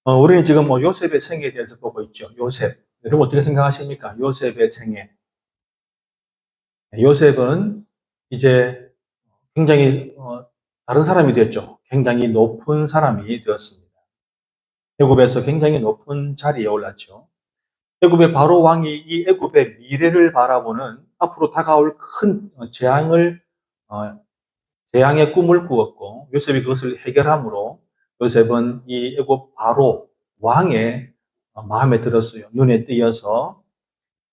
우리는 지금 요셉의 생애에 대해서 보고 있죠. 요셉. 여러분 어떻게 생각하십니까? 요셉의 생애. 요셉은 이제 굉장히 다른 사람이 됐죠. 굉장히 높은 사람이 되었습니다. 애굽에서 굉장히 높은 자리에 올랐죠. 애굽의 바로 왕이 이 애굽의 미래를 바라보는 앞으로 다가올 큰 어, 재앙의 꿈을 꾸었고 요셉이 그것을 해결함으로 요셉은 이 애굽 바로 왕의 마음에 들었어요. 눈에 띄어서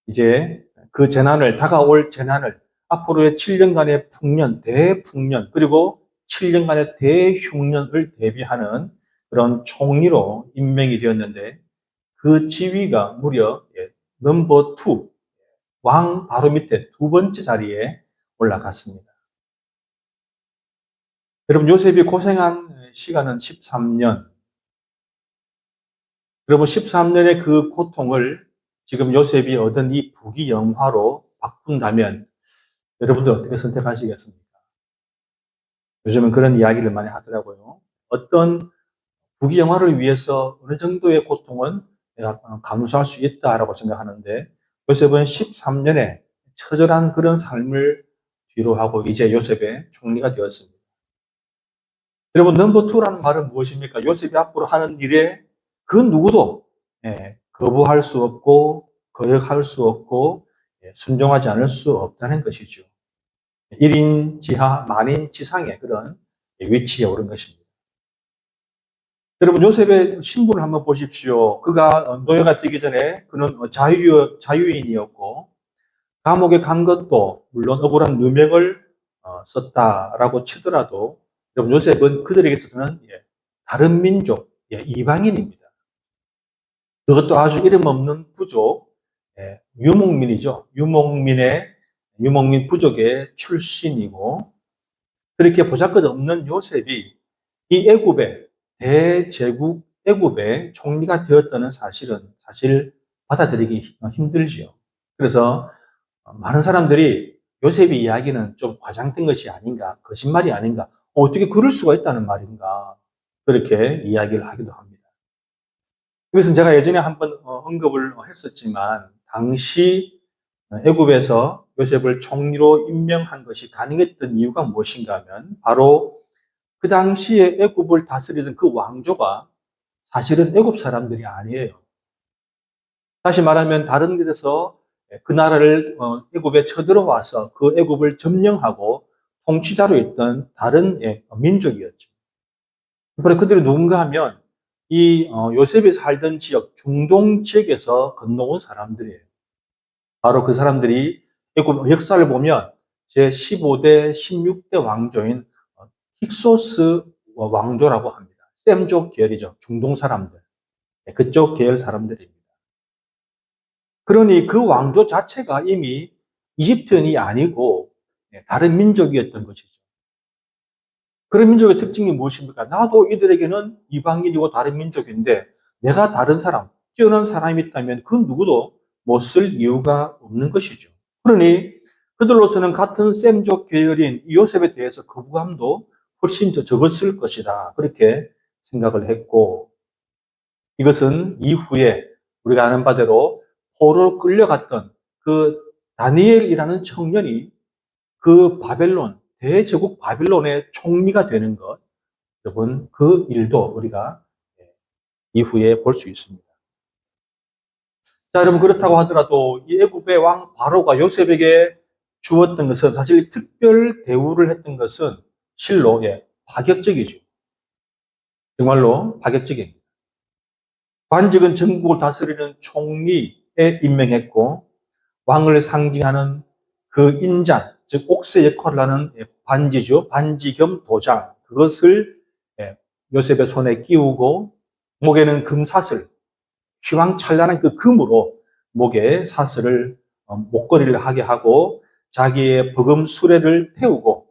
이제 그 다가올 재난을 앞으로의 7년간의 풍년, 대풍년, 그리고 7년간의 대흉년을 대비하는 그런 총리로 임명이 되었는데 그 지위가 무려 넘버 2, 왕 바로 밑에 두 번째 자리에 올라갔습니다. 여러분 요셉이 고생한 시간은 13년. 여러분 13년의 그 고통을 지금 요셉이 얻은 이 부귀영화로 바꾼다면 여러분들 어떻게 선택하시겠습니까? 요즘은 그런 이야기를 많이 하더라고요. 어떤 부귀영화를 위해서 어느 정도의 고통은 내가 감수할 수 있다라고 생각하는데 요셉은 13년의 처절한 그런 삶을 뒤로하고 이제 요셉의 총리가 되었습니다. 여러분 넘버 2라는 말은 무엇입니까? 요셉이 앞으로 하는 일에 그 누구도 거부할 수 없고 거역할 수 없고 순종하지 않을 수 없다는 것이죠. 1인 지하 만인 지상의 그런 위치에 오른 것입니다. 여러분 요셉의 신분을 한번 보십시오. 그가 노예가 되기 전에 그는 자유인이었고 감옥에 간 것도 물론 억울한 누명을 썼다라고 치더라도 여러분 요셉은 그들에게 있어서는 다른 민족, 이방인입니다. 그것도 아주 이름 없는 부족, 유목민이죠. 유목민 부족의 출신이고 그렇게 보잘것없는 요셉이 이 애굽의 대제국 애굽의 총리가 되었다는 사실 받아들이기 힘들지요. 그래서 많은 사람들이 요셉의 이야기는 좀 과장된 것이 아닌가, 거짓말이 아닌가, 어떻게 그럴 수가 있다는 말인가, 그렇게 이야기를 하기도 합니다. 이것은 제가 예전에 한번 언급을 했었지만, 당시 애굽에서 요셉을 총리로 임명한 것이 가능했던 이유가 무엇인가 하면, 바로 그 당시에 애굽을 다스리던 그 왕조가 사실은 애굽 사람들이 아니에요. 다시 말하면 다른 곳에서 그 나라를 애굽에 쳐들어와서 그 애굽을 점령하고 통치자로 있던 다른 민족이었죠. 그런데 그들이 누군가 하면 이 요셉이 살던 지역, 중동 지역에서 건너온 사람들이에요. 바로 그 사람들이 애굽 역사를 보면 제15대, 16대 왕조인 힉소스 왕조라고 합니다. 셈족 계열이죠. 중동 사람들. 그쪽 계열 사람들입니다. 그러니 그 왕조 자체가 이미 이집트인이 아니고 다른 민족이었던 것이죠. 그런 민족의 특징이 무엇입니까? 나도 이들에게는 이방인이고 다른 민족인데 내가 다른 사람, 뛰어난 사람이 있다면 그 누구도 못 쓸 이유가 없는 것이죠. 그러니 그들로서는 같은 셈족 계열인 요셉에 대해서 거부감도 훨씬 더 적었을 것이다. 그렇게 생각을 했고 이것은 이후에 우리가 아는 바대로 포로로 끌려갔던 그 다니엘이라는 청년이 그 대제국 바벨론의 총리가 되는 것, 여러분, 그 일도 우리가 이후에 볼 수 있습니다. 자, 여러분, 그렇다고 하더라도 이 애굽의 왕 바로가 요셉에게 주었던 것은 사실 특별 대우를 했던 것은 실로 파격적이죠. 정말로 파격적입니다. 관직은 전국을 다스리는 총리에 임명했고 왕을 상징하는 그 인장, 즉 옥새 역할을 하는 반지죠. 반지 겸 도장. 그것을 요셉의 손에 끼우고 목에는 금사슬, 휘황찬란한 그 금으로 목에 사슬을 목걸이를 하게 하고 자기의 버금 수레를 태우고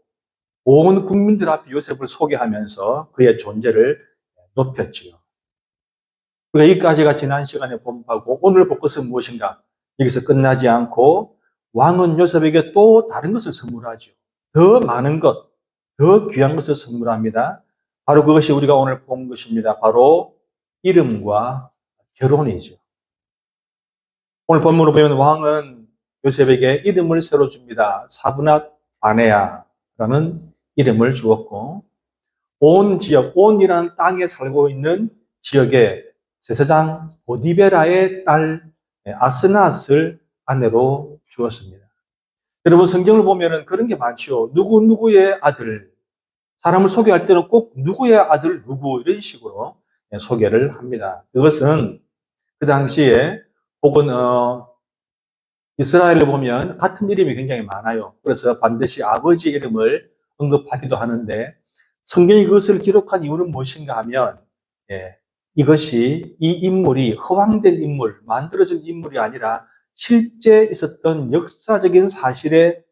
온 국민들 앞에 요셉을 소개하면서 그의 존재를 높였지요. 우리가 여기까지가 지난 시간에 본 바고 오늘 볼 것은 무엇인가? 여기서 끝나지 않고 왕은 요셉에게 또 다른 것을 선물하죠. 더 많은 것, 더 귀한 것을 선물합니다. 바로 그것이 우리가 오늘 본 것입니다. 바로 이름과 결혼이죠. 오늘 본문으로 보면 왕은 요셉에게 이름을 새로 줍니다. 사브낫 바네아라는 이름을 주었고, 온 지역, 온이라는 땅에 살고 있는 지역에 제사장 보디베라의 딸 아스낫을 아내로 주었습니다. 여러분, 성경을 보면은 그런 게 많죠. 누구누구의 아들, 사람을 소개할 때는 꼭 누구의 아들 누구 이런 식으로 소개를 합니다. 그것은 그 당시에 혹은 이스라엘을 보면 같은 이름이 굉장히 많아요. 그래서 반드시 아버지 이름을 언급하기도 하는데, 성경이 그것을 기록한 이유는 무엇인가 하면 이것이 이 인물이 허황된 인물, 만들어진 인물이 아니라 실제 있었던 역사적인 사실의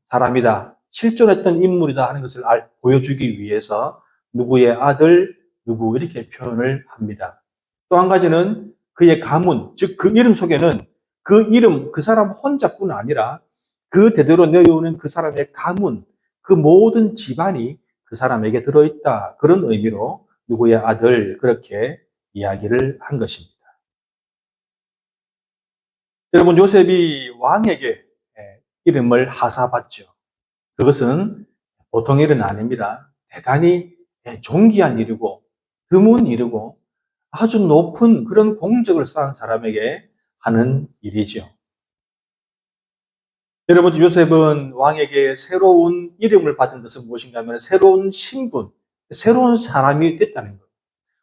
사람이다, 실존했던 인물이다 하는 것을 보여주기 위해서 누구의 아들, 누구 이렇게 표현을 합니다. 또 한 가지는 그의 가문, 즉 그 이름 속에는 그 이름, 그 사람 혼자뿐 아니라 그 대대로 내려오는 그 사람의 가문, 그 모든 집안이 그 사람에게 들어있다. 그런 의미로 누구의 아들 그렇게 이야기를 한 것입니다. 여러분, 요셉이 왕에게 이름을 하사받죠. 그것은 보통 일은 아닙니다. 대단히 존귀한 일이고 드문 일이고 아주 높은 그런 공적을 쌓은 사람에게 하는 일이죠. 여러분, 요셉은 왕에게 새로운 이름을 받은 것은 무엇인가 하면 새로운 신분, 새로운 사람이 됐다는 거예요.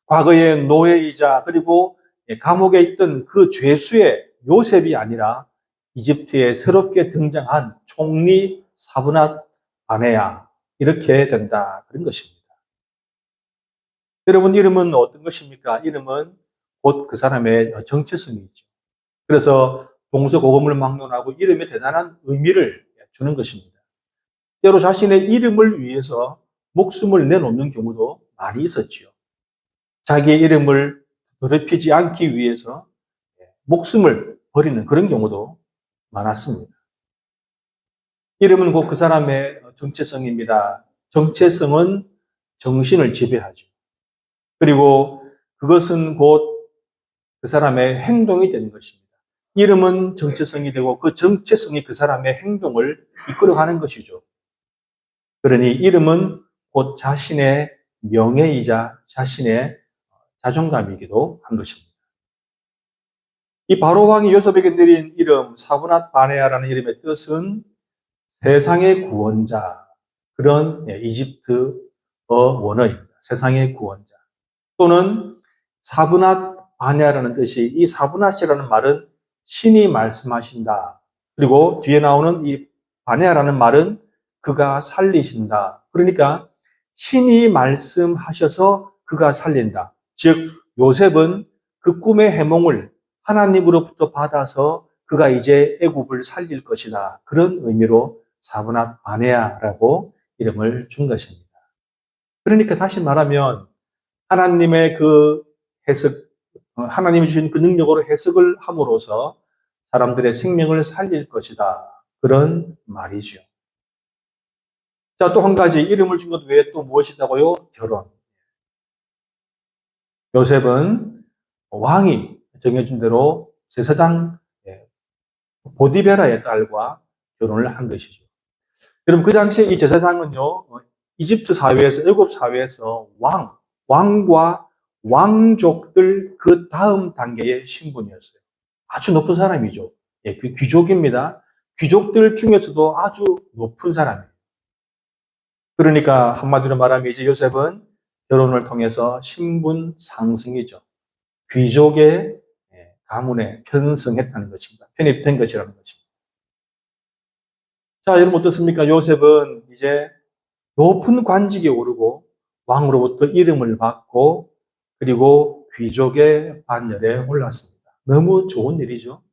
과거의 노예이자 그리고 감옥에 있던 그 죄수의 요셉이 아니라 이집트에 새롭게 등장한 총리 사브낫 바네아, 이렇게 된다 그런 것입니다. 여러분, 이름은 어떤 것입니까? 이름은 곧 그 사람의 정체성이 있죠. 그래서 동서고금을 막론하고 이름에 대단한 의미를 주는 것입니다. 때로 자신의 이름을 위해서 목숨을 내놓는 경우도 많이 있었지요. 자기의 이름을 더럽히지 않기 위해서 목숨을 버리는 그런 경우도 많았습니다. 이름은 곧 그 사람의 정체성입니다. 정체성은 정신을 지배하죠. 그리고 그것은 곧 그 사람의 행동이 되는 것입니다. 이름은 정체성이 되고 그 정체성이 그 사람의 행동을 이끌어가는 것이죠. 그러니 이름은 곧 자신의 명예이자 자신의 자존감이기도 한 것입니다. 이 바로 왕이 요셉에게 내린 이름 사브낫 바네아라는 이름의 뜻은 세상의 구원자, 그런 이집트어 원어입니다. 세상의 구원자. 또는 사브낫 바네아라는 뜻이, 이 사브낫이라는 말은 신이 말씀하신다. 그리고 뒤에 나오는 이 바네아라는 말은 그가 살리신다. 그러니까 신이 말씀하셔서 그가 살린다. 즉 요셉은 그 꿈의 해몽을 하나님으로부터 받아서 그가 이제 애굽을 살릴 것이다. 그런 의미로 사브낫 바네아라고 이름을 준 것입니다. 그러니까 다시 말하면 하나님의 그 해석, 하나님이 주신 그 능력으로 해석을 함으로써 사람들의 생명을 살릴 것이다. 그런 말이죠. 자, 또 한 가지 이름을 준 것 외에 또 무엇이다고요? 결혼. 요셉은 왕이 정해준 대로 제사장 보디베라의 딸과 결혼을 한 것이죠. 여러분, 그 당시에 이 제사장은요, 이집트 사회에서, 애굽 사회에서 왕과 왕족들 그 다음 단계의 신분이었어요. 아주 높은 사람이죠. 그 귀족입니다. 귀족들 중에서도 아주 높은 사람이에요. 그러니까 한마디로 말하면 이제 요셉은 결혼을 통해서 신분 상승이죠. 귀족의 가문에 편성했다는 것입니다. 편입된 것이라는 것입니다. 자, 여러분 어떻습니까? 요셉은 이제 높은 관직에 오르고 왕으로부터 이름을 받고 그리고 귀족의 반열에 올랐습니다. 너무 좋은 일이죠.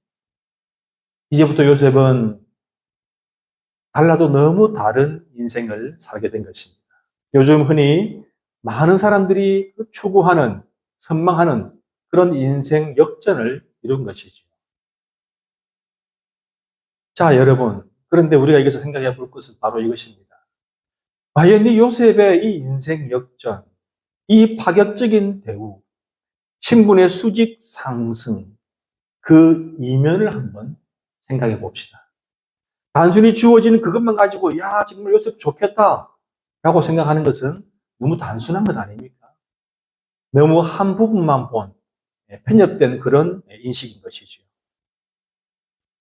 이제부터 요셉은 달라도 너무 다른 인생을 살게 된 것입니다. 요즘 흔히 많은 사람들이 추구하는, 선망하는 그런 인생 역전을 이룬 것이죠. 자, 여러분. 그런데 우리가 여기서 생각해 볼 것은 바로 이것입니다. 과연 이 요셉의 이 인생 역전, 이 파격적인 대우, 신분의 수직 상승, 그 이면을 한번 생각해 봅시다. 단순히 주어진 그것만 가지고 야 정말 요셉 좋겠다 라고 생각하는 것은 너무 단순한 것 아닙니까? 너무 한 부분만 본 편협된 그런 인식인 것이죠.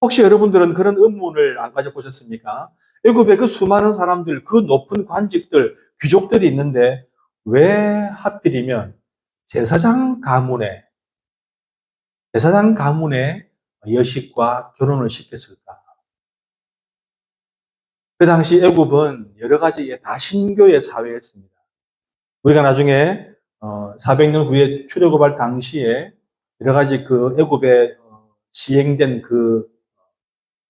혹시 여러분들은 그런 의문을 안 가져보셨습니까? 애굽의 그 수많은 사람들, 그 높은 관직들, 귀족들이 있는데 왜 하필이면 제사장 가문의 여식과 결혼을 시켰을까? 그 당시 애굽은 여러 가지 다신교의 사회였습니다. 우리가 나중에 400년 후에 출애굽할 당시에 여러 가지 그 애굽에 시행된 그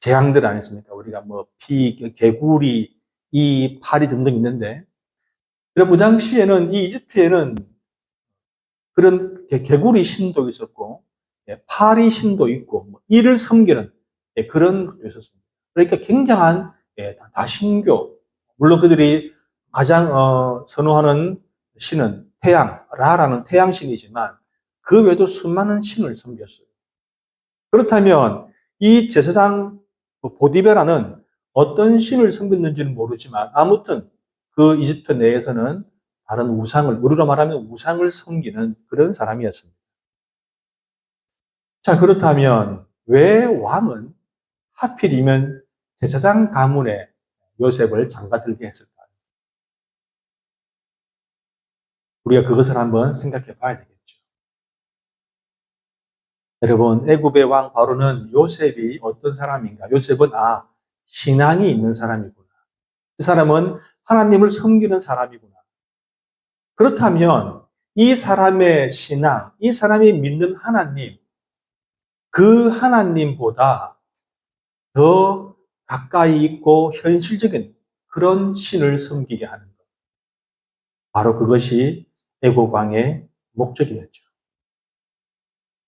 재앙들 아니습니까? 우리가 뭐 개구리, 이 파리 등등 있는데, 그 당시에는 이 이집트에는 그런 개구리 신도 있었고, 파리 신도 있고, 이를 섬기는 그런 것도 있었습니다. 그러니까 굉장한 다신교, 물론 그들이 가장 선호하는 신은 라라는 태양 신이지만 그 외에도 수많은 신을 섬겼어요. 그렇다면 이 제사장 보디베라는 어떤 신을 섬겼는지는 모르지만 아무튼 그 이집트 내에서는 다른 우상을, 우리로 말하면 우상을 섬기는 그런 사람이었습니다. 자, 그렇다면 왜 왕은 하필이면 제사장 가문에 요셉을 장가들게 했을까요? 우리가 그것을 한번 생각해 봐야 되겠죠. 여러분, 애굽의 왕 바로는 요셉이 어떤 사람인가? 요셉은 신앙이 있는 사람이구나. 이 사람은 하나님을 섬기는 사람이구나. 그렇다면 이 사람의 신앙, 이 사람이 믿는 하나님, 그 하나님보다 더 가까이 있고 현실적인 그런 신을 섬기게 하는 것. 바로 그것이 애굽 왕의 목적이었죠.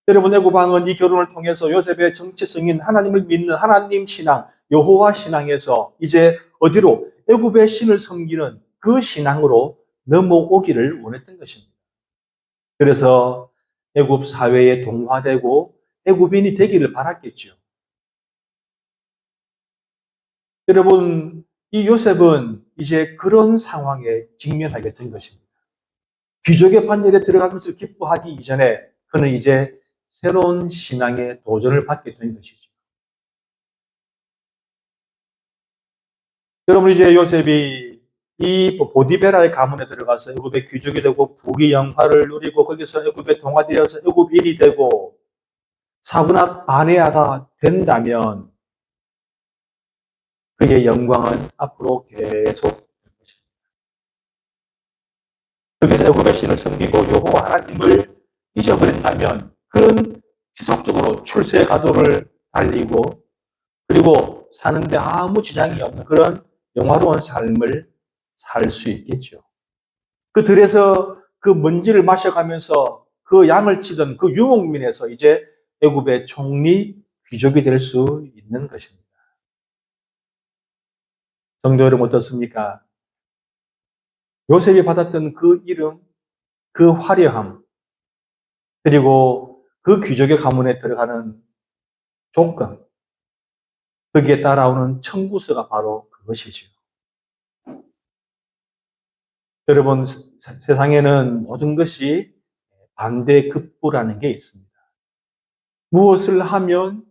여러분, 애굽 왕은 이 결혼을 통해서 요셉의 정체성인 하나님을 믿는 하나님 신앙, 여호와 신앙에서 이제 어디로 애굽의 신을 섬기는 그 신앙으로 넘어오기를 원했던 것입니다. 그래서 애굽 사회에 동화되고 애굽인이 되기를 바랐겠죠. 여러분, 이 요셉은 이제 그런 상황에 직면하게 된 것입니다. 귀족의 판결에 들어가면서 기뻐하기 이전에 그는 이제 새로운 신앙의 도전을 받게 된 것이죠. 여러분, 이제 요셉이 이 보디베라의 가문에 들어가서 애굽의 귀족이 되고 부귀 영화를 누리고 거기서 애굽에 동화되어서 애굽인이 되고 사구나 바네아가 된다면 그의 영광은 앞으로 계속 될 것입니다. 거기서 애굽의 신을 섬기고 여호와 하나님을 잊어버린다면 그는 지속적으로 출세 가도를 달리고 그리고 사는데 아무 지장이 없는 그런 영화로운 삶을 살 수 있겠죠. 그 들에서 그 먼지를 마셔가면서 그 양을 치던 그 유목민에서 이제 애굽의 총리 귀족이 될 수 있는 것입니다. 성도 여러분 어떻습니까? 요셉이 받았던 그 이름, 그 화려함, 그리고 그 귀족의 가문에 들어가는 조건, 거기에 따라오는 청구서가 바로 그것이지요. 여러분, 세상에는 모든 것이 반대급부라는 게 있습니다. 무엇을 하면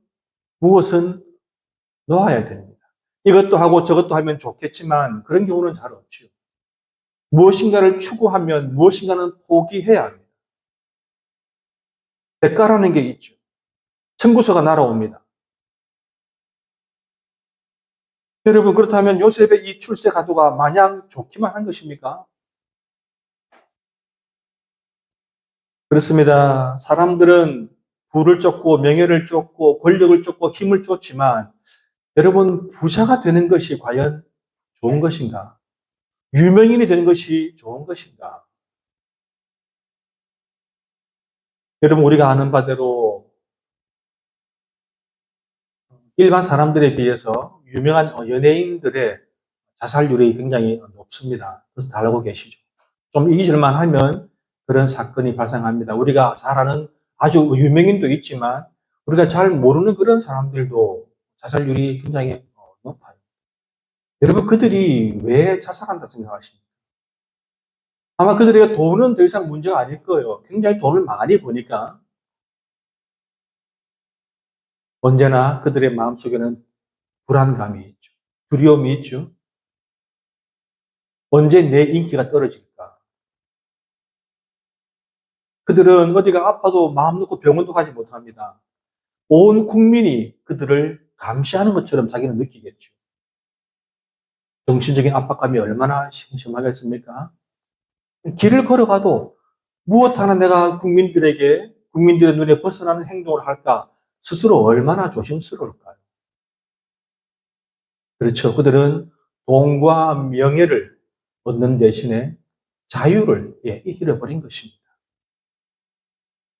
무엇은 놓아야 됩니다. 이것도 하고 저것도 하면 좋겠지만 그런 경우는 잘 없죠. 무엇인가를 추구하면 무엇인가는 포기해야 합니다. 대가라는 게 있죠. 청구서가 날아옵니다. 여러분, 그렇다면 요셉의 이 출세 가도가 마냥 좋기만 한 것입니까? 그렇습니다. 사람들은 부를 쫓고 명예를 쫓고 권력을 쫓고 힘을 쫓지만 여러분, 부자가 되는 것이 과연 좋은 것인가? 유명인이 되는 것이 좋은 것인가? 여러분, 우리가 아는 바대로 일반 사람들에 비해서 유명한 연예인들의 자살률이 굉장히 높습니다. 그래서 다 알고 계시죠. 좀 잊을만 하면 그런 사건이 발생합니다. 우리가 잘 아는 아주 유명인도 있지만 우리가 잘 모르는 그런 사람들도 자살률이 굉장히 높아요. 여러분, 그들이 왜 자살한다 생각하십니까? 아마 그들에게 돈은 더 이상 문제가 아닐 거예요. 굉장히 돈을 많이 버니까 언제나 그들의 마음속에는 불안감이 있죠. 두려움이 있죠. 언제 내 인기가 떨어질까? 그들은 어디가 아파도 마음 놓고 병원도 가지 못합니다. 온 국민이 그들을 감시하는 것처럼 자기는 느끼겠죠. 정신적인 압박감이 얼마나 심하겠습니까? 길을 걸어가도 무엇 하나 내가 국민들의 눈에 벗어나는 행동을 할까 스스로 얼마나 조심스러울까요? 그렇죠. 그들은 돈과 명예를 얻는 대신에 자유를 잃어버린 것입니다.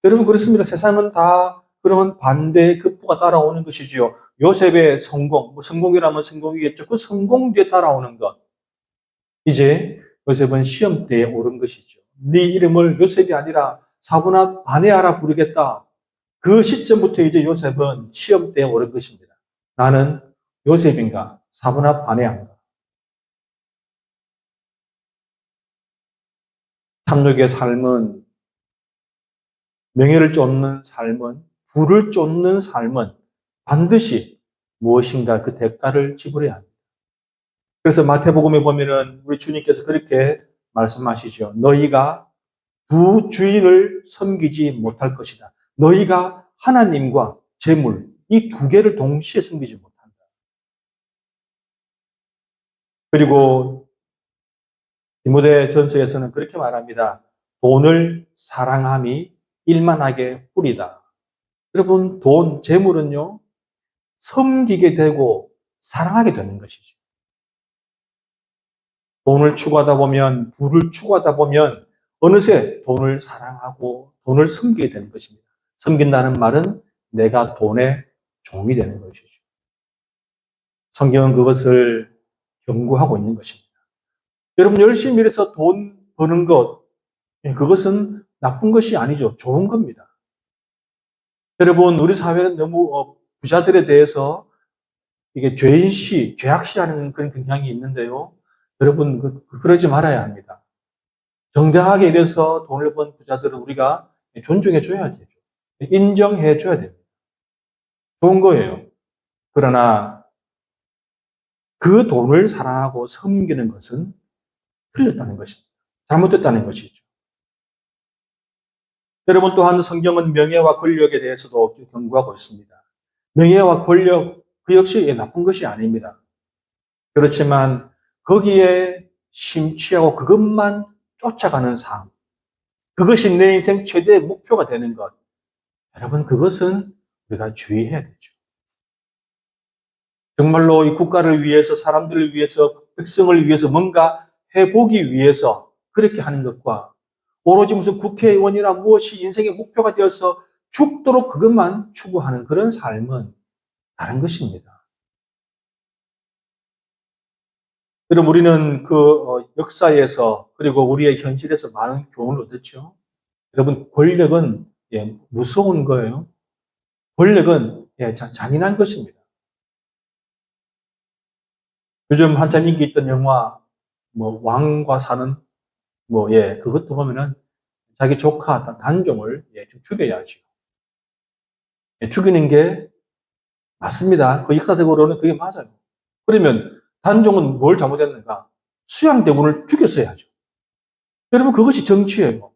여러분, 그렇습니다. 세상은 다 그런 반대의 급부가 따라오는 것이지요. 요셉의 성공, 성공이라면 성공이겠죠. 그 성공 뒤에 따라오는 것. 이제 요셉은 시험대에 오른 것이죠. 네 이름을 요셉이 아니라 사브낫 바네아라 부르겠다. 그 시점부터 이제 요셉은 시험대에 오른 것입니다. 나는 요셉인가? 사브낫 바네아인가? 탐욕의 삶은, 명예를 쫓는 삶은, 부를 쫓는 삶은 반드시 무엇인가 그 대가를 지불해야 합니다. 그래서 마태복음에 보면은 우리 주님께서 그렇게 말씀하시죠. 너희가 두 주인을 섬기지 못할 것이다. 너희가 하나님과 재물, 이 두 개를 동시에 섬기지 못한다. 그리고 디모데 전서에서는 그렇게 말합니다. 돈을 사랑함이 일만하게 뿌리다. 여러분, 돈, 재물은요, 섬기게 되고 사랑하게 되는 것이죠. 돈을 추구하다 보면, 부를 추구하다 보면 어느새 돈을 사랑하고 돈을 섬기게 되는 것입니다. 섬긴다는 말은 내가 돈의 종이 되는 것이죠. 성경은 그것을 경고하고 있는 것입니다. 여러분, 열심히 일해서 돈 버는 것, 그것은 나쁜 것이 아니죠. 좋은 겁니다. 여러분, 우리 사회는 너무 부자들에 대해서 이게 죄악시하는 그런 경향이 있는데요. 여러분, 그러지 말아야 합니다. 정당하게 일해서 돈을 번 부자들은 우리가 존중해 줘야 되죠. 인정해 줘야 됩니다. 좋은 거예요. 그러나 그 돈을 사랑하고 섬기는 것은 틀렸다는 것입니다. 잘못됐다는 것이죠. 여러분, 또한 성경은 명예와 권력에 대해서도 경고하고 있습니다. 명예와 권력, 그 역시 나쁜 것이 아닙니다. 그렇지만 거기에 심취하고 그것만 쫓아가는 삶, 그것이 내 인생 최대의 목표가 되는 것, 여러분, 그것은 우리가 주의해야 되죠. 정말로 이 국가를 위해서, 사람들을 위해서, 백성을 위해서 뭔가 해보기 위해서 그렇게 하는 것과 오로지 무슨 국회의원이나 무엇이 인생의 목표가 되어서 죽도록 그것만 추구하는 그런 삶은 다른 것입니다. 그럼 우리는 그 역사에서 그리고 우리의 현실에서 많은 교훈을 얻었죠. 여러분, 권력은 무서운 거예요. 권력은 잔인한 것입니다. 요즘 한참 인기 있던 영화 왕과 사는 그것도 보면은 자기 조카 단종을 좀 죽여야죠. 죽이는 게 맞습니다. 그 역사적으로는 그게 맞아요. 그러면 단종은 뭘 잘못했는가? 수양대군을 죽였어야죠. 여러분, 그것이 정치예요.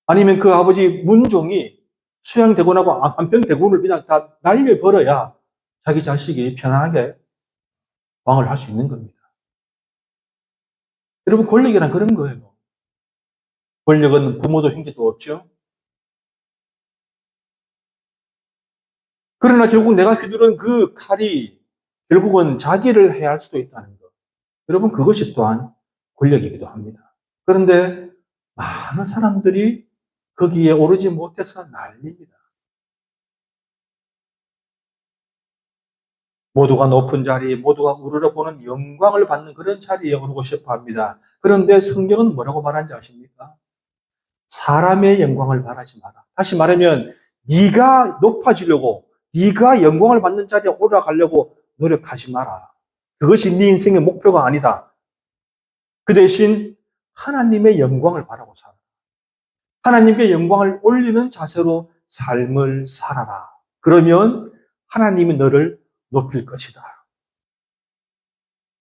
아니면 그 아버지 문종이 수양대군하고 안평대군을 그냥 다 날려버려야 자기 자식이 편안하게 왕을 할 수 있는 겁니다. 여러분, 권력이란 그런 거예요. 권력은 부모도 형제도 없죠. 그러나 결국 내가 휘두른 그 칼이 결국은 자기를 해야 할 수도 있다는 것. 여러분, 그것이 또한 권력이기도 합니다. 그런데 많은 사람들이 거기에 오르지 못해서 난립니다. 모두가 높은 자리, 모두가 우러러보는 영광을 받는 그런 자리에 오르고 싶어 합니다. 그런데 성경은 뭐라고 말하는지 아십니까? 사람의 영광을 바라지 마라. 다시 말하면 네가 높아지려고, 네가 영광을 받는 자리에 올라가려고 노력하지 마라. 그것이 네 인생의 목표가 아니다. 그 대신 하나님의 영광을 바라고 살아. 하나님께 영광을 올리는 자세로 삶을 살아라. 그러면 하나님이 너를 높일 것이다.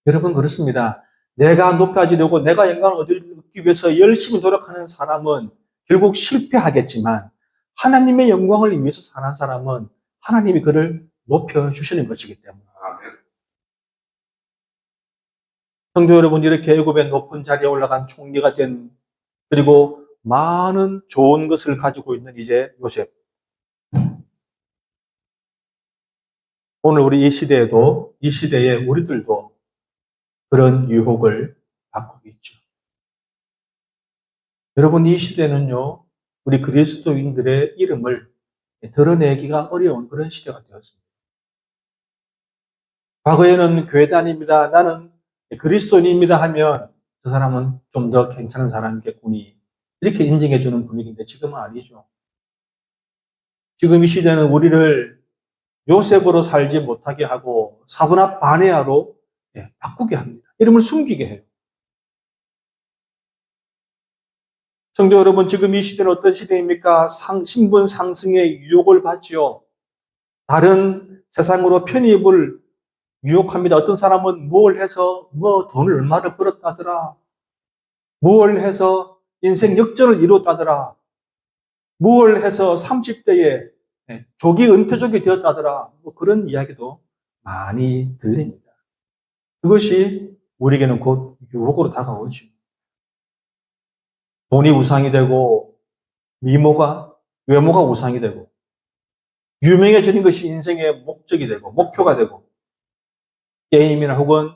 여러분 그렇습니다. 내가 높아지려고 내가 영광을 얻기 위해서 열심히 노력하는 사람은 결국 실패하겠지만 하나님의 영광을 위해서 사는 사람은 하나님이 그를 높여주시는 것이기 때문에 성도 여러분 이렇게 애굽의 높은 자리에 올라간 총리가 된 그리고 많은 좋은 것을 가지고 있는 이제 요셉. 오늘 우리 이 시대에도 이 시대에 우리들도 그런 유혹을 받고 있죠. 여러분 이 시대는요. 우리 그리스도인들의 이름을 드러내기가 어려운 그런 시대가 되었습니다. 과거에는 교회 다닙니다. 나는 그리스도인입니다 하면 저 사람은 좀 더 괜찮은 사람이겠구니 이렇게 인정해주는 분위기인데 지금은 아니죠. 지금 이 시대는 우리를 요셉으로 살지 못하게 하고 사분합 바네아로 바꾸게 합니다. 이름을 숨기게 해요. 성도 여러분, 지금 이 시대는 어떤 시대입니까? 신분 상승의 유혹을 받지요. 다른 세상으로 편입을 유혹합니다. 어떤 사람은 뭘 해서 돈을 얼마를 벌었다더라. 뭘 해서 인생 역전을 이뤘다더라. 뭘 해서 30대에 조기 은퇴족이 되었다더라. 그런 이야기도 많이 들립니다. 그것이 우리에게는 곧 유혹으로 다가오죠. 돈이 우상이 되고 외모가 우상이 되고 유명해지는 것이 인생의 목적이 되고 목표가 되고 게임이나 혹은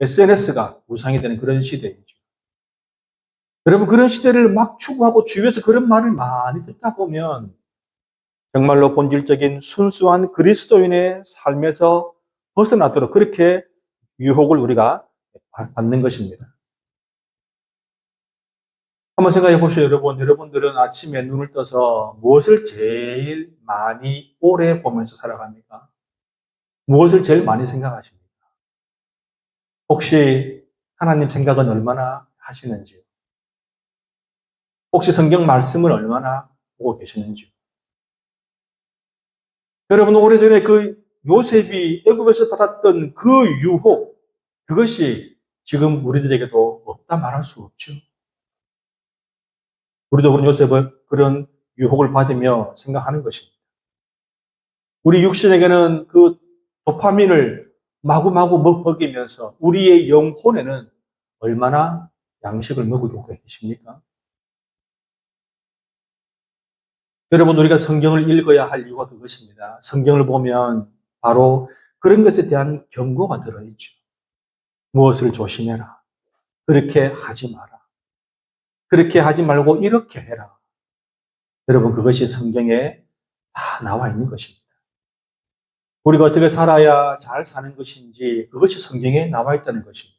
SNS가 우상이 되는 그런 시대이죠. 여러분 그런 시대를 막 추구하고 주위에서 그런 말을 많이 듣다 보면 정말로 본질적인 순수한 그리스도인의 삶에서 벗어나도록 그렇게 유혹을 우리가 받는 것입니다. 한번 생각해 보시죠, 여러분. 여러분들은 아침에 눈을 떠서 무엇을 제일 많이 오래 보면서 살아갑니까? 무엇을 제일 많이 생각하십니까? 혹시 하나님 생각은 얼마나 하시는지요? 혹시 성경 말씀을 얼마나 보고 계시는지요? 여러분, 오래전에 그 요셉이 애굽에서 받았던 그 유혹, 그것이 지금 우리들에게도 없다 말할 수 없죠. 우리도 그런 요셉을 그런 유혹을 받으며 생각하는 것입니다. 우리 육신에게는 그 도파민을 마구마구 먹이면서 우리의 영혼에는 얼마나 양식을 먹이고 계십니까? 여러분, 우리가 성경을 읽어야 할 이유가 그것입니다. 성경을 보면 바로 그런 것에 대한 경고가 들어있죠. 무엇을 조심해라. 그렇게 하지 마라. 그렇게 하지 말고 이렇게 해라. 여러분, 그것이 성경에 다 나와 있는 것입니다. 우리가 어떻게 살아야 잘 사는 것인지 그것이 성경에 나와 있다는 것입니다.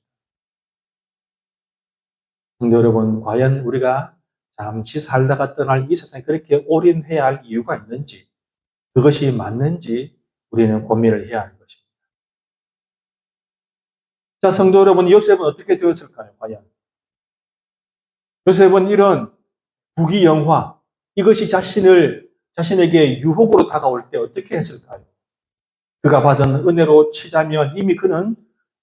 성도 여러분, 과연 우리가 잠시 살다가 떠날 이 세상에 그렇게 올인해야 할 이유가 있는지, 그것이 맞는지 우리는 고민을 해야 하는 것입니다. 자, 성도 여러분, 요셉은 어떻게 되었을까요? 과연 요셉은 이런 부귀영화, 이것이 자신에게 유혹으로 다가올 때 어떻게 했을까요? 그가 받은 은혜로 치자면 이미 그는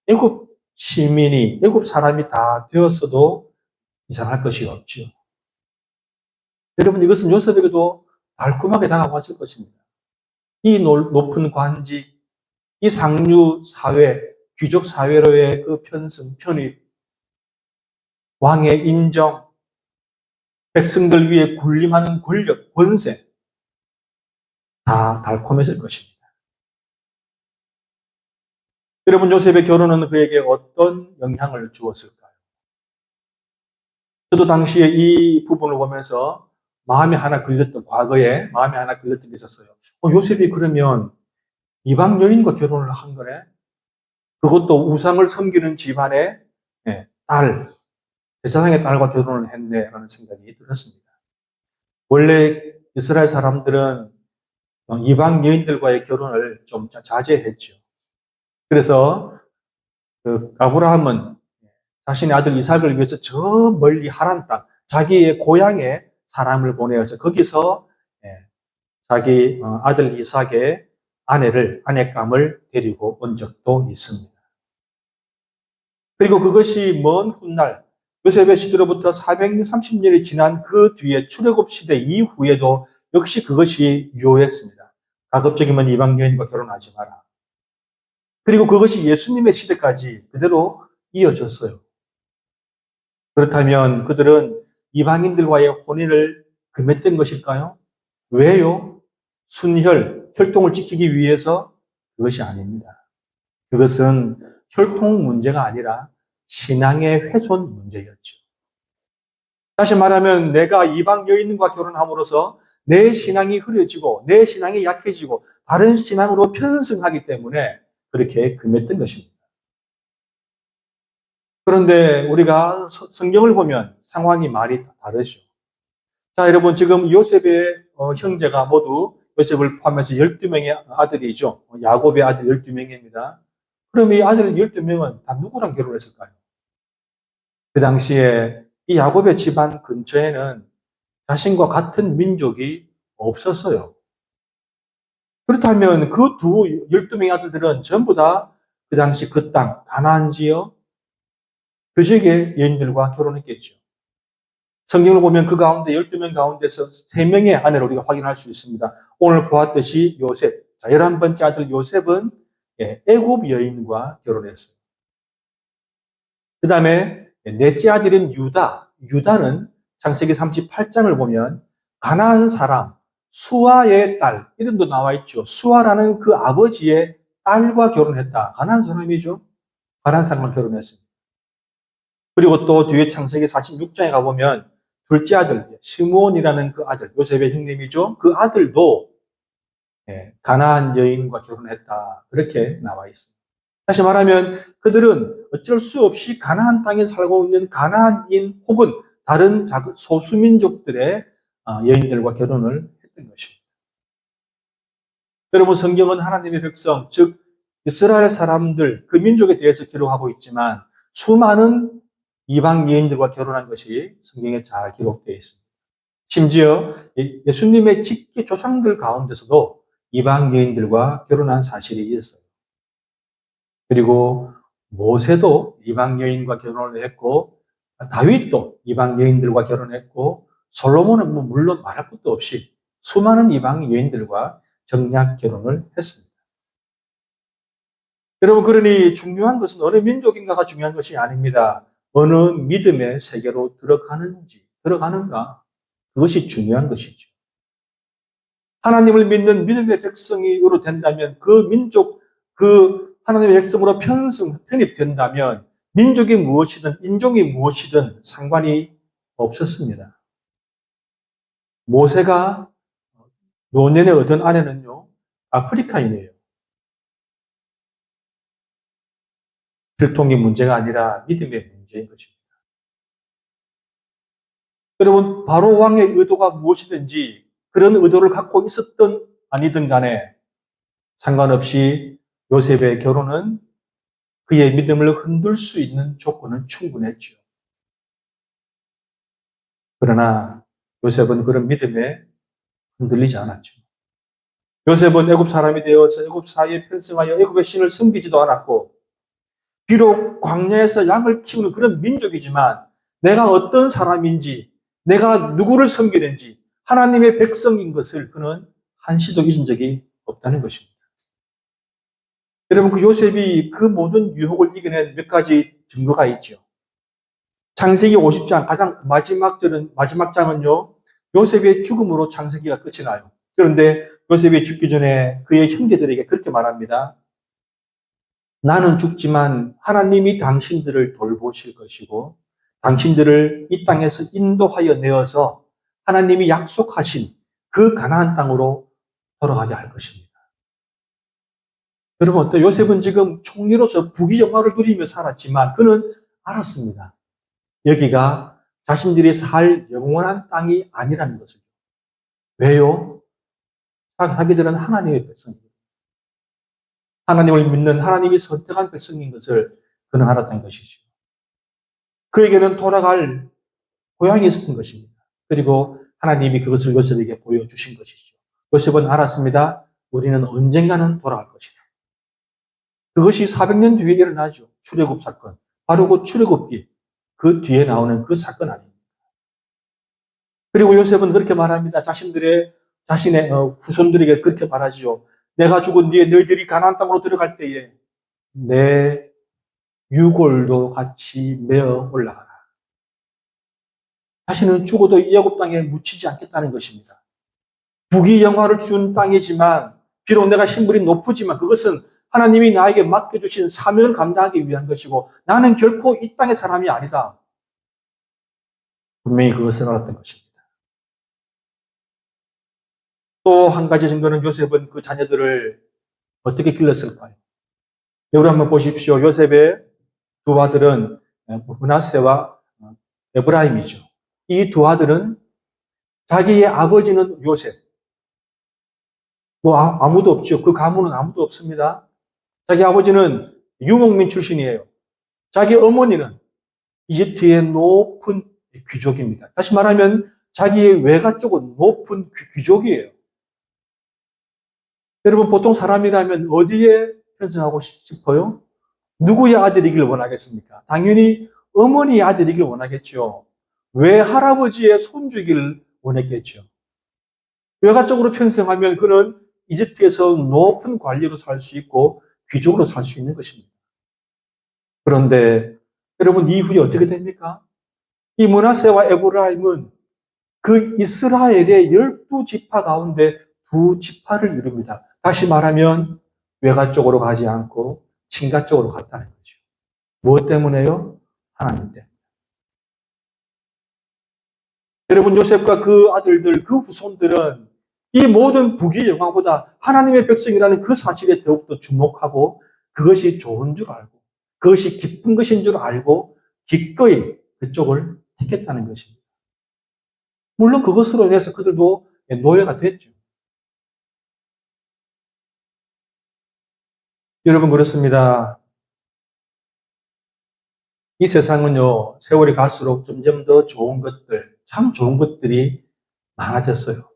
애굽 시민이, 애굽 사람이 다 되었어도 이상할 것이 없지요. 여러분, 이것은 요셉에게도 달콤하게 다가왔을 것입니다. 이 높은 관직, 이 상류 사회, 귀족 사회로의 그 편입, 왕의 인정, 백성들 위에 군림하는 권력, 권세, 다 달콤했을 것입니다. 여러분, 요셉의 결혼은 그에게 어떤 영향을 주었을까요? 저도 당시에 이 부분을 보면서 과거에 마음에 하나 걸렸던 게 있었어요. 요셉이 그러면 이방 여인과 결혼을 한 거네? 그것도 우상을 섬기는 집안의 딸, 제사장의 딸과 결혼을 했네라는 생각이 들었습니다. 원래 이스라엘 사람들은 이방 여인들과의 결혼을 좀 자제했죠. 그래서 그 아브라함은 자신의 아들 이삭을 위해서 저 멀리 하란 땅, 자기의 고향에 사람을 보내어서 거기서 자기 아들 이삭의 아내감을 데리고 온 적도 있습니다. 그리고 그것이 먼 훗날 요셉의 시대로부터 430년이 지난 그 뒤에 출애굽 시대 이후에도 역시 그것이 유효했습니다. 가급적이면 이방 여인과 결혼하지 마라. 그리고 그것이 예수님의 시대까지 그대로 이어졌어요. 그렇다면 그들은 이방인들과의 혼인을 금했던 것일까요? 왜요? 혈통을 지키기 위해서? 그것이 아닙니다. 그것은 혈통 문제가 아니라 신앙의 훼손 문제였죠. 다시 말하면 내가 이방 여인과 결혼함으로써 내 신앙이 흐려지고 내 신앙이 약해지고 다른 신앙으로 편승하기 때문에 그렇게 금했던 것입니다. 그런데 우리가 성경을 보면 상황이 많이 다르죠. 자, 여러분 지금 요셉의 형제가 모두 요셉을 포함해서 12명의 아들이죠. 야곱의 아들 12명입니다. 그럼 이 아들 12명은 다 누구랑 결혼했을까요? 그 당시에 이 야곱의 집안 근처에는 자신과 같은 민족이 없었어요. 그렇다면 그 12명의 아들들은 전부 다 그 당시 그 땅, 가나안 지역, 그 지역의 여인들과 결혼했겠죠. 성경을 보면 그 가운데 12명 가운데서 3명의 아내를 우리가 확인할 수 있습니다. 오늘 보았듯이 요셉, 자, 11번째 아들 요셉은 애굽 여인과 결혼했어요. 그 다음에 넷째 아들인 유다는 창세기 38장을 보면 가나안 사람 수아의 딸, 이름도 나와 있죠. 수아라는 그 아버지의 딸과 결혼했다. 가나안 사람이죠. 가나안 사람과 결혼했습니다. 그리고 또 뒤에 창세기 46장에 가보면 둘째 아들 시므온이라는 그 아들, 요셉의 형님이죠. 그 아들도 가나안 여인과 결혼했다. 그렇게 나와 있습니다. 다시 말하면 그들은 어쩔 수 없이 가나안 땅에 살고 있는 가나안인 혹은 다른 소수민족들의 여인들과 결혼을 했던 것입니다. 여러분 성경은 하나님의 백성, 즉 이스라엘 사람들, 그 민족에 대해서 기록하고 있지만 수많은 이방 여인들과 결혼한 것이 성경에 잘 기록되어 있습니다. 심지어 예수님의 직계 조상들 가운데서도 이방 여인들과 결혼한 사실이 있어요. 그리고 모세도 이방 여인과 결혼을 했고 다윗도 이방 여인들과 결혼했고 솔로몬은 물론 말할 것도 없이 수많은 이방 여인들과 정략 결혼을 했습니다. 여러분 그러니 중요한 것은 어느 민족인가가 중요한 것이 아닙니다. 어느 믿음의 세계로 들어가는가 그것이 중요한 것이죠. 하나님을 믿는 믿음의 백성으로 된다면 그 민족, 그 하나님의 백성으로 편입된다면 민족이 무엇이든 인종이 무엇이든 상관이 없었습니다. 모세가 노년에 얻은 아내는요, 아프리카인이에요. 혈통의 문제가 아니라 믿음의 문제인 것입니다. 여러분, 바로 왕의 의도가 무엇이든지 그런 의도를 갖고 있었던 아니든 간에 상관없이 요셉의 결혼은 그의 믿음을 흔들 수 있는 조건은 충분했죠. 그러나 요셉은 그런 믿음에 흔들리지 않았죠. 요셉은 애굽 사람이 되어서 애굽 사회에 편승하여 애굽의 신을 섬기지도 않았고 비록 광야에서 양을 키우는 그런 민족이지만 내가 어떤 사람인지 내가 누구를 섬기는지 하나님의 백성인 것을 그는 한시도 잊은 적이 없다는 것입니다. 여러분 그 요셉이 그 모든 유혹을 이겨낸 몇 가지 증거가 있죠. 창세기 50장 가장 마지막 장은요. 요셉의 죽음으로 창세기가 끝이 나요. 그런데 요셉이 죽기 전에 그의 형제들에게 그렇게 말합니다. 나는 죽지만 하나님이 당신들을 돌보실 것이고 당신들을 이 땅에서 인도하여 내어서 하나님이 약속하신 그 가나안 땅으로 돌아가게 할 것입니다. 여러분 어때요? 요셉은 지금 총리로서 부귀 영화를 누리며 살았지만 그는 알았습니다. 여기가 자신들이 살 영원한 땅이 아니라는 것을. 왜요? 자기들은 하나님의 백성입니다. 하나님을 믿는 하나님이 선택한 백성인 것을 그는 알았던 것이죠. 그에게는 돌아갈 고향이 있었던 것입니다. 그리고 하나님이 그것을 요셉에게 보여주신 것이죠. 요셉은 알았습니다. 우리는 언젠가는 돌아갈 것이다. 그것이 400년 뒤에 일어나죠. 출애굽 사건. 바로 그 출애굽기. 그 뒤에 나오는 그 사건 아닙니까? 그리고 요셉은 그렇게 말합니다. 자신의 후손들에게 그렇게 말하지요. 내가 죽은 뒤에 너희들이 가나안 땅으로 들어갈 때에 내 유골도 같이 메어 올라가라. 자신은 죽어도 이 애굽 땅에 묻히지 않겠다는 것입니다. 부귀 영화를 준 땅이지만 비록 내가 신분이 높으지만 그것은 하나님이 나에게 맡겨주신 사명을 감당하기 위한 것이고 나는 결코 이 땅의 사람이 아니다. 분명히 그것을 알았던 것입니다. 또 한 가지 증거는 요셉은 그 자녀들을 어떻게 길렀을까요? 여러분 한번 보십시오. 요셉의 두 아들은 므낫세와 에브라임이죠. 이 두 아들은 자기의 아버지는 요셉. 아무도 없죠. 그 가문은 아무도 없습니다. 자기 아버지는 유목민 출신이에요. 자기 어머니는 이집트의 높은 귀족입니다. 다시 말하면 자기의 외가 쪽은 높은 귀족이에요. 여러분 보통 사람이라면 어디에 편성하고 싶어요? 누구의 아들이길 원하겠습니까? 당연히 어머니의 아들이길 원하겠죠. 외할아버지의 손주이길 원했겠죠. 외가 쪽으로 편성하면 그는 이집트에서 높은 관리로 살 수 있고 귀족으로 살 수 있는 것입니다. 그런데 여러분 이후에 어떻게 됩니까? 이 므낫세와 에브라임은 그 이스라엘의 12지파 가운데 2지파를 이룹니다. 다시 말하면 외가 쪽으로 가지 않고 친가 쪽으로 갔다는 거죠. 무엇 때문에요? 하나님 때문에. 여러분 요셉과 그 아들들, 그 후손들은 이 모든 부귀 영화보다 하나님의 백성이라는 그 사실에 더욱더 주목하고 그것이 좋은 줄 알고 그것이 기쁜 것인 줄 알고 기꺼이 그쪽을 택했다는 것입니다. 물론 그것으로 인해서 그들도 노예가 됐죠. 여러분 그렇습니다. 이 세상은요, 세월이 갈수록 점점 더 좋은 것들, 참 좋은 것들이 많아졌어요.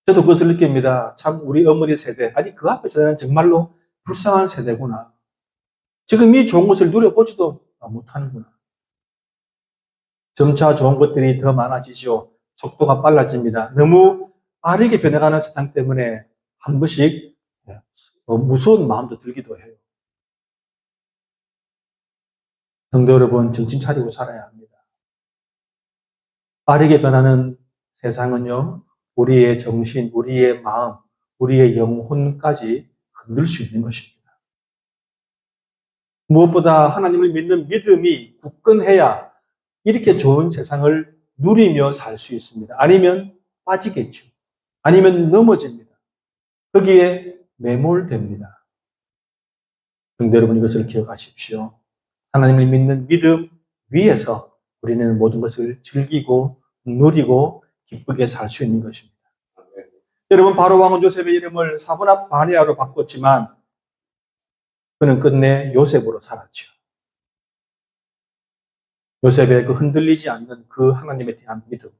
저도 그것을 느낍니다. 참 우리 어머니 세대, 아니 그 앞에 세대는 정말로 불쌍한 세대구나. 지금 이 좋은 것을 누려보지도 못하는구나. 점차 좋은 것들이 더 많아지죠. 속도가 빨라집니다. 너무 빠르게 변해가는 세상 때문에 한 번씩 무서운 마음도 들기도 해요. 성도 여러분, 정신 차리고 살아야 합니다. 빠르게 변하는 세상은요, 우리의 정신, 우리의 마음, 우리의 영혼까지 흔들 수 있는 것입니다. 무엇보다 하나님을 믿는 믿음이 굳건해야 이렇게 좋은 세상을 누리며 살 수 있습니다. 아니면 빠지겠죠. 아니면 넘어집니다. 거기에 매몰됩니다. 근데 여러분 이것을 기억하십시오. 하나님을 믿는 믿음 위에서 우리는 모든 것을 즐기고 누리고 기쁘게 살 수 있는 것입니다. 여러분 바로 왕은 요셉의 이름을 사브낫 바네아로 바꿨지만 그는 끝내 요셉으로 살았죠. 요셉의 그 흔들리지 않는 그 하나님에 대한 믿음,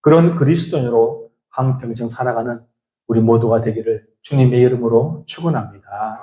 그런 그리스도인으로 한평생 살아가는 우리 모두가 되기를 주님의 이름으로 축원합니다.